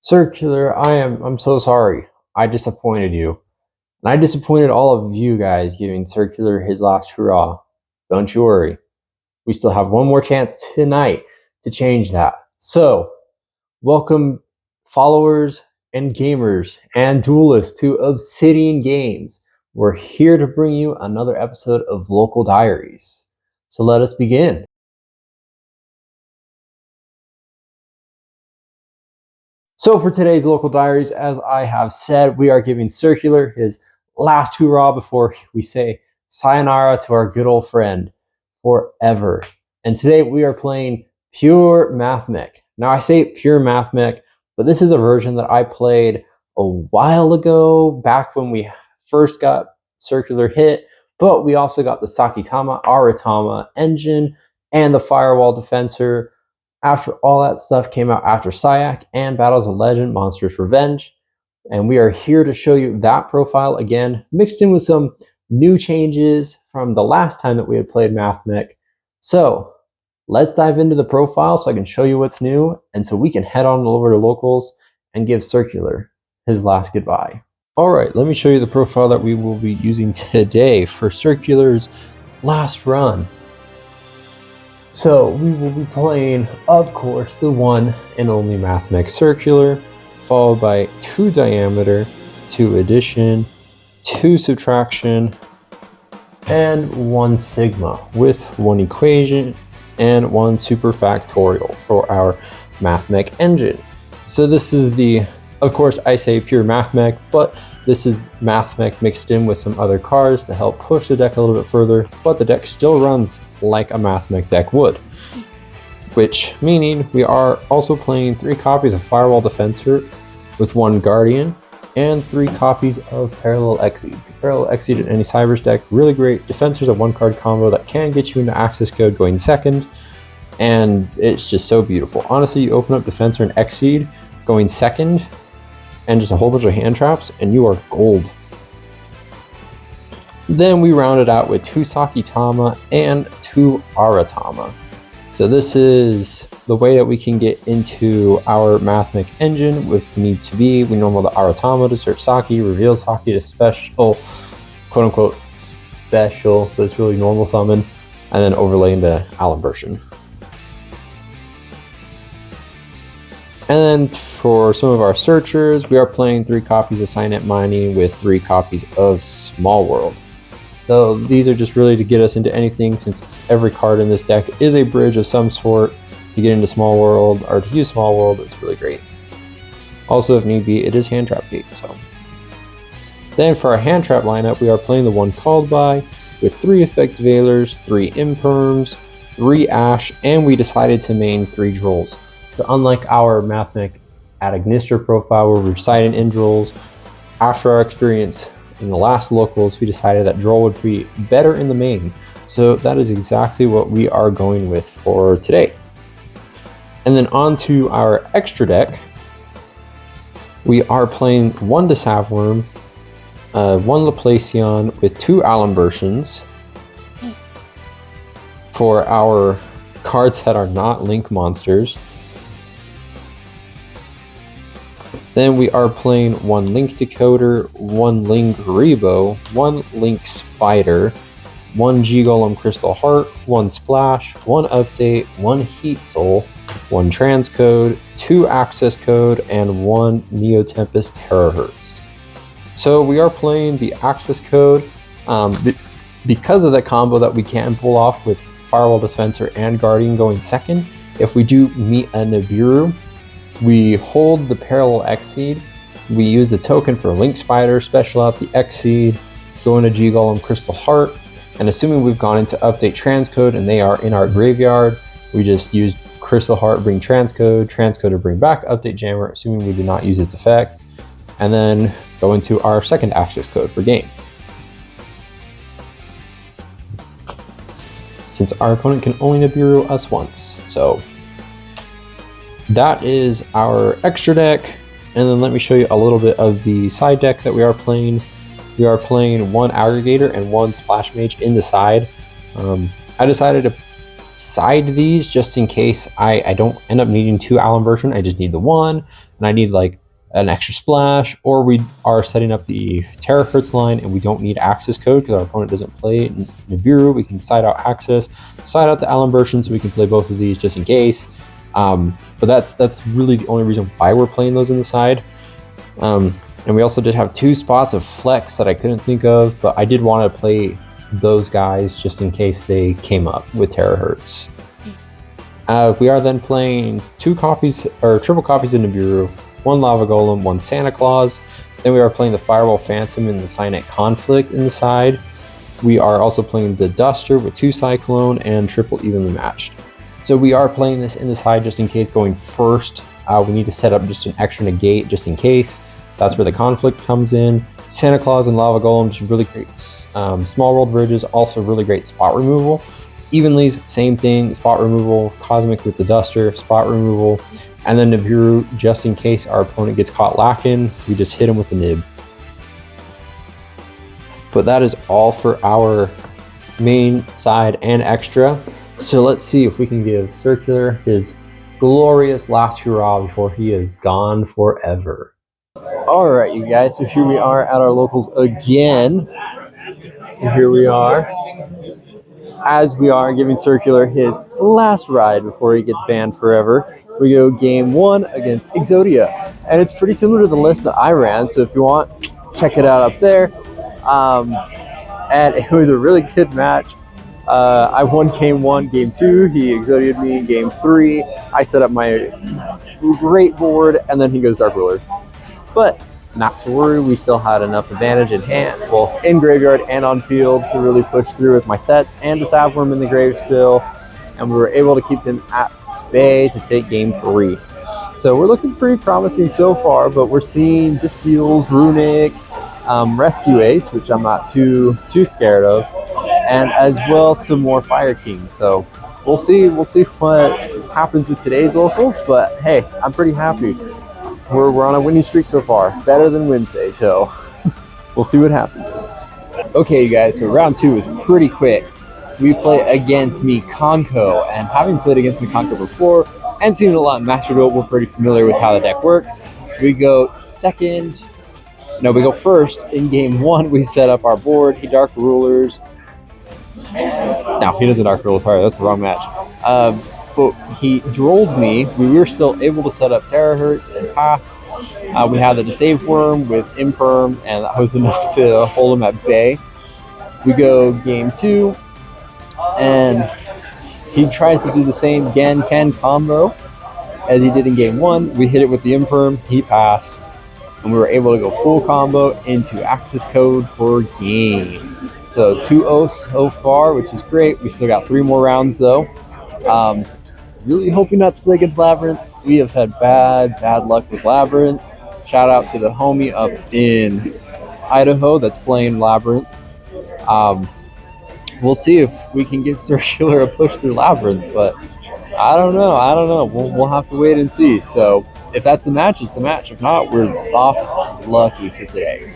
Circular, I'm so sorry. I disappointed you. And I disappointed all of you guys giving Circular his last hurrah. Don't you worry. We still have one more chance tonight to change that. So, welcome followers and gamers and duelists to Obsidian Games. We're here to bring you another episode of Local Diaries. So let us begin. So for today's Local Diaries, as I have said, we are giving Circular his last hurrah before we say sayonara to our good old friend forever. And today we are playing Pure Mathmech. Now I say Pure Mathmech, but this is a version that I played a while ago, back when we first got Circular hit, but we also got the Sakitama Aratama engine and the Firewall Defensor. After all that stuff came out after Syac and Battles of Legend, Monstrous Revenge. And we are here to show you that profile again, mixed in with some new changes from the last time that we had played Mathmech. So let's dive into the profile so I can show you what's new, and so we can head on over to Locals and give Circular his last goodbye. Alright, let me show you the profile that we will be using today for Circular's last run. So we will be playing, of course, the one and only Mathmech Circular, followed by 2 Diameter, 2 Addition, 2 Subtraction, and 1 Sigma, with 1 Equation and 1 Superfactorial for our Mathmech engine. So this is the, of course, I say Pure Mathmech, but this is Mathmech mixed in with some other cards to help push the deck a little bit further, but the deck still runs like a Mathmech deck would. Which meaning we are also playing 3 copies of Firewall Defensor with 1 Guardian and 3 copies of Parallel Exceed. Parallel Exceed in any Cybers deck, really great. Defensor's a 1-card combo that can get you into access code going second, and it's just so beautiful. Honestly, you open up Defensor and Exceed going second, and just a whole bunch of hand traps, and you are gold. Then we round it out with 2 Sakitama and 2 Aratama. So this is the way that we can get into our Mathmech engine if need to be. We normal the Aratama to search Saki, reveal Saki to special, quote unquote special, but it's really normal summon, and then overlay into Allen version. And then for some of our searchers, we are playing 3 copies of Signet Mining with 3 copies of Small World. So these are just really to get us into anything, since every card in this deck is a bridge of some sort to get into Small World, or to use Small World. It's really great. Also, if need be, it is hand trap gate. So then for our hand trap lineup, we are playing the 1 Called By with 3 Effect Veilers, 3 Imperms, 3 Ash, and we decided to main 3 Drolls. So unlike our Mathmech at Ignister profile where we're reciting in Drolls, after our experience in the last Locals, we decided that Droll would be better in the main. So that is exactly what we are going with for today. And then on to our extra deck. We are playing 1 Desavworm, 1 Laplacion with 2 Allen versions for our cards that are not Link monsters. Then we are playing 1 Link Decoder, 1 Link Rebo, 1 Link Spider, 1 G-Golem Crystal Heart, 1 Splash, 1 Update, 1 Heat Soul, 1 Transcode, 2 Access Code, and 1 Neo Tempest Terahertz. So we are playing the Access Code because of the combo that we can pull off with Firewall Defensor and Guardian going second. If we do meet a Nibiru, we hold the Parallel Exceed, we use the token for Link Spider, special out the Exceed, go into G-Golem Crystal Heart, and assuming we've gone into Update Transcode and they are in our graveyard, we just use Crystal Heart, bring Transcode to bring back Update Jammer, assuming we do not use its effect, and then go into our second Access Code for game. Since our opponent can only Nibiru us once, so that is our extra deck. And then let me show you a little bit of the side deck that we are playing. We are playing 1 Aggregator and 1 Splash Mage in the side. I decided to side these just in case I don't end up needing 2 Allen version. I just need the 1. and I need like an extra splash, or we are setting up the terahertz line and we don't need access code because our opponent doesn't play Nibiru, we can side out access, side out the Alimbertian, so we can play both of these just in case. But that's really the only reason why we're playing those in the side. And we also did have 2 spots of flex that I couldn't think of, but I did want to play those guys just in case they came up with terahertz. We are then playing 2 copies or triple copies of Nibiru, 1 Lava Golem, 1 Santa Claus. Then we are playing the Firewall Phantom and the Cynet Conflict in the side. We are also playing the Duster with 2 Cyclone and triple evenly matched. So we are playing this in the side just in case going first. We need to set up just an extra negate just in case. That's where the conflict comes in. Santa Claus and Lava Golem, just really great small world bridges, also really great spot removal. Evenly's, same thing, spot removal. Cosmic with the Duster, spot removal. And then Nibiru, just in case our opponent gets caught lacking, we just hit him with the nib. But that is all for our main side and extra. So let's see if we can give Circular his glorious last hurrah before he is gone forever. All right, you guys, so here we are at our locals again. So here we are, as we are giving Circular his last ride before he gets banned forever. We go game 1 against Exodia, and it's pretty similar to the list that I ran, so if you want, check it out up there. And it was a really good match. I won game 1, game 2, he Exodia'd me in game 3. I set up my great board, and then he goes Dark Ruler. But not to worry, we still had enough advantage in hand, well, in graveyard and on field, to really push through with my sets and the Savworm in the grave still, and we were able to keep him at bay to take game 3. So we're looking pretty promising so far, but we're seeing Bestials, Runic, Rescue Ace, which I'm not too scared of, and as well some more Fire King. So we'll see what happens with today's locals, but hey, I'm pretty happy. We're on a winning streak so far, better than Wednesday, so we'll see what happens. Okay, you guys, so round 2 is pretty quick. We play against Mikanko, and having played against Mikanko before and seen it a lot in Master Duel, we're pretty familiar with how the deck works. We go first in game 1. We set up our board. He Dark Rulers. No, he doesn't Dark Rule. Sorry, that's the wrong match. But he drolled me. We were still able to set up terahertz and pass. We had the Deceive Worm with Imperm, and that was enough to hold him at bay. We go game 2, and he tries to do the same Gen-Ken combo as he did in game 1. We hit it with the Imperm, he passed, and we were able to go full combo into access code for game. So 2-0 so far, which is great. We still got 3 more rounds though. Really hoping not to play against Labyrinth. We have had bad luck with Labyrinth. Shout out to the homie up in Idaho that's playing Labyrinth. We'll see if we can give Circular a push through Labyrinth, but I don't know. We'll have to wait and see. So if that's the match, it's the match. If not, we're off lucky for today.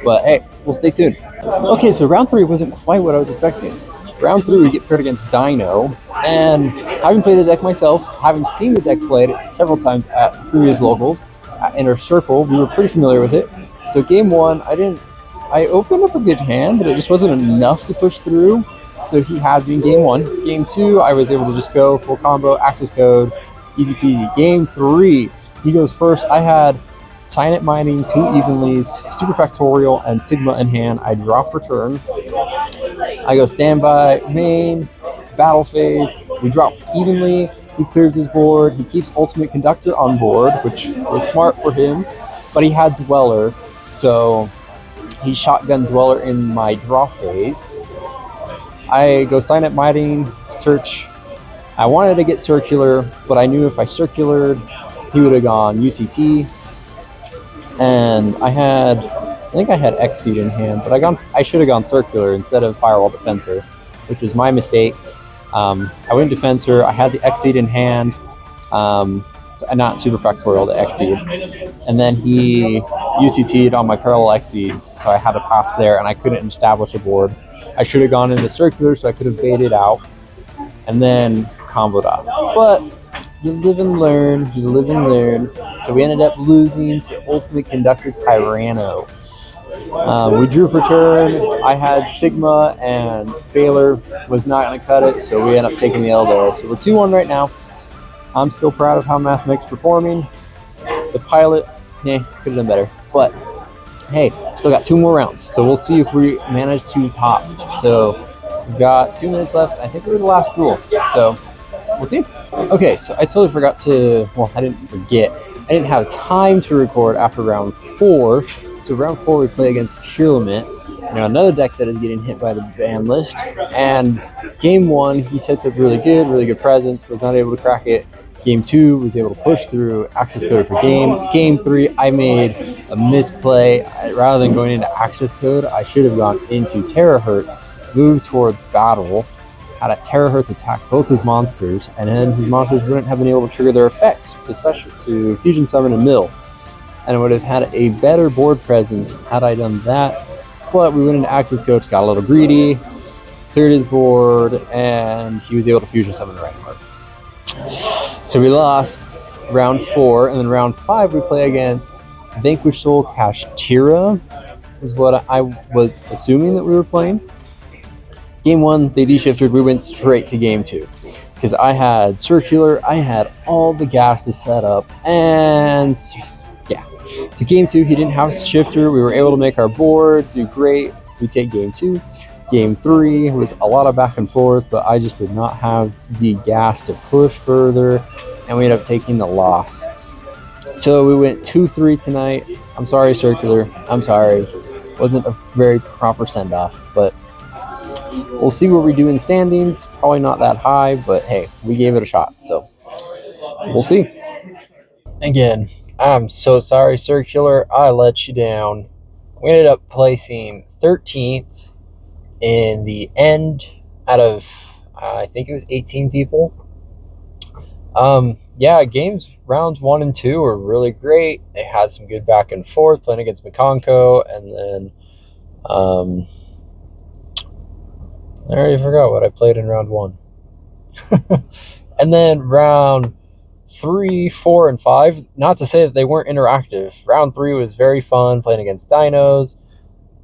But hey, we'll stay tuned. Okay, so round 3 wasn't quite what I was expecting. Round 3, we get paired against Dino, and having played the deck myself, having seen the deck played several times at previous locals, in our circle, we were pretty familiar with it. So game 1, I opened up a good hand, but it just wasn't enough to push through. So he had me in game 1. Game 2, I was able to just go full combo, access code, easy peasy. Game 3, he goes first. I had Cynet Mining, 2 Evenlys, Super Factorial, and Sigma in hand. I draw for turn. I go standby, main, battle phase. We drop evenly. He clears his board. He keeps Ultimate Conductor on board, which was smart for him, but he had Dweller, so he shotgun Dweller in my draw phase. I go Cynet Mining, search. I wanted to get Circular, but I knew if I Circulared, he would have gone UCT. And I think I had Exceed in hand, but I should have gone Circular instead of Firewall Defensor, which was my mistake. I went Defensor. I had the Exceed in hand, not Super Factorial, the Exceed. And then he UCT'd on my Parallel Exceeds, so I had to pass there, and I couldn't establish a board. I should have gone into Circular, so I could have baited out, and then comboed off. But You live and learn. You live and learn. So we ended up losing to Ultimate Conductor Tyranno. We drew for turn. I had Sigma, and Baylor was not going to cut it, so we ended up taking the L there. So we're 2-1 right now. I'm still proud of how Mathmech's performing. The pilot, could have done better. But hey, still got 2 more rounds, so we'll see if we manage to top. So we've got 2 minutes left. I think we're the last duel, so we'll see. Okay, so I totally forgot to, well, I didn't forget. I didn't have time to record after round 4. So round 4 we play against Tearlament, another deck that is getting hit by the ban list. And game 1, he sets up really good presence, was not able to crack it. Game 2 was able to push through access code for game. Game 3, I made a misplay. Rather than going into access code, I should have gone into Terahertz, moved towards battle, had a Terahertz attack both his monsters, and then his monsters wouldn't have been able to trigger their effects to fusion summon and mill. And I would have had a better board presence had I done that. But we went into access code, got a little greedy, cleared his board, and he was able to fusion summon the right card. So we lost round 4, and then round 5 we play against Vanquish Soul Kashtira, is what I was assuming that we were playing. Game 1, they de-shifted, we went straight to game 2. Because I had Circular, I had all the gases set up, and yeah. So game 2, he didn't have Shifter, we were able to make our board, do great, we take game 2. Game 3 was a lot of back and forth, but I just did not have the gas to push further, and we ended up taking the loss. So we went 2-3 tonight. I'm sorry, Circular, I'm sorry. Wasn't a very proper send-off, but we'll see what we do in standings. Probably not that high, but hey, we gave it a shot, so we'll see. Again, I'm so sorry, Circular. I let you down. We ended up placing 13th in the end out of, I think it was 18 people. Yeah, rounds 1 and 2 were really great. They had some good back and forth playing against Mikonko, and then I already forgot what I played in round 1. And then round 3, 4, and 5, not to say that they weren't interactive. Round 3 was very fun, playing against dinos.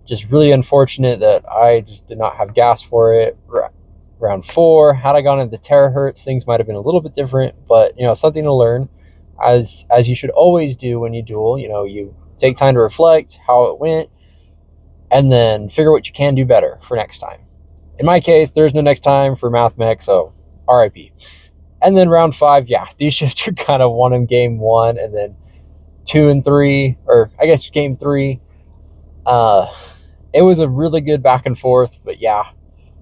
Just really unfortunate that I just did not have gas for it. Round 4, had I gone into terahertz, things might have been a little bit different, but something to learn, as you should always do when you duel. You take time to reflect how it went, and then figure what you can do better for next time. In my case, there's no next time for Mathmech, so RIP. And then round 5, yeah, D-Shifter kind of won in game 1, and then 2 and 3, or I guess game 3, it was a really good back and forth, but yeah,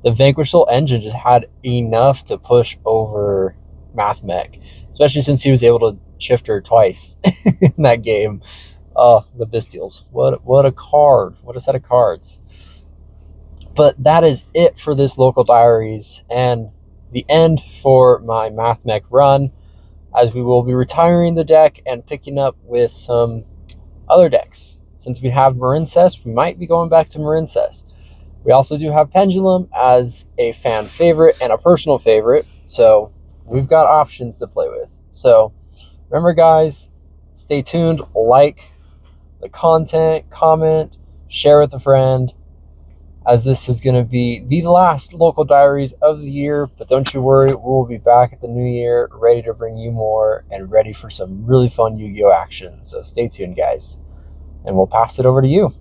the Vanquish Soul engine just had enough to push over Mathmech, especially since he was able to shift her twice in that game. Oh, the Bestials. What a card. What a set of cards. But that is it for this local diaries and the end for my Mathmech run, as we will be retiring the deck and picking up with some other decks. Since we have Marincess, we might be going back to Marincess. We also do have Pendulum as a fan favorite and a personal favorite, so we've got options to play with. So remember, guys, stay tuned, like the content, comment, share with a friend, as this is going to be the last local diaries of the year. But don't you worry, we'll be back at the new year, ready to bring you more and ready for some really fun Yu-Gi-Oh action. So stay tuned, guys, and we'll pass it over to you.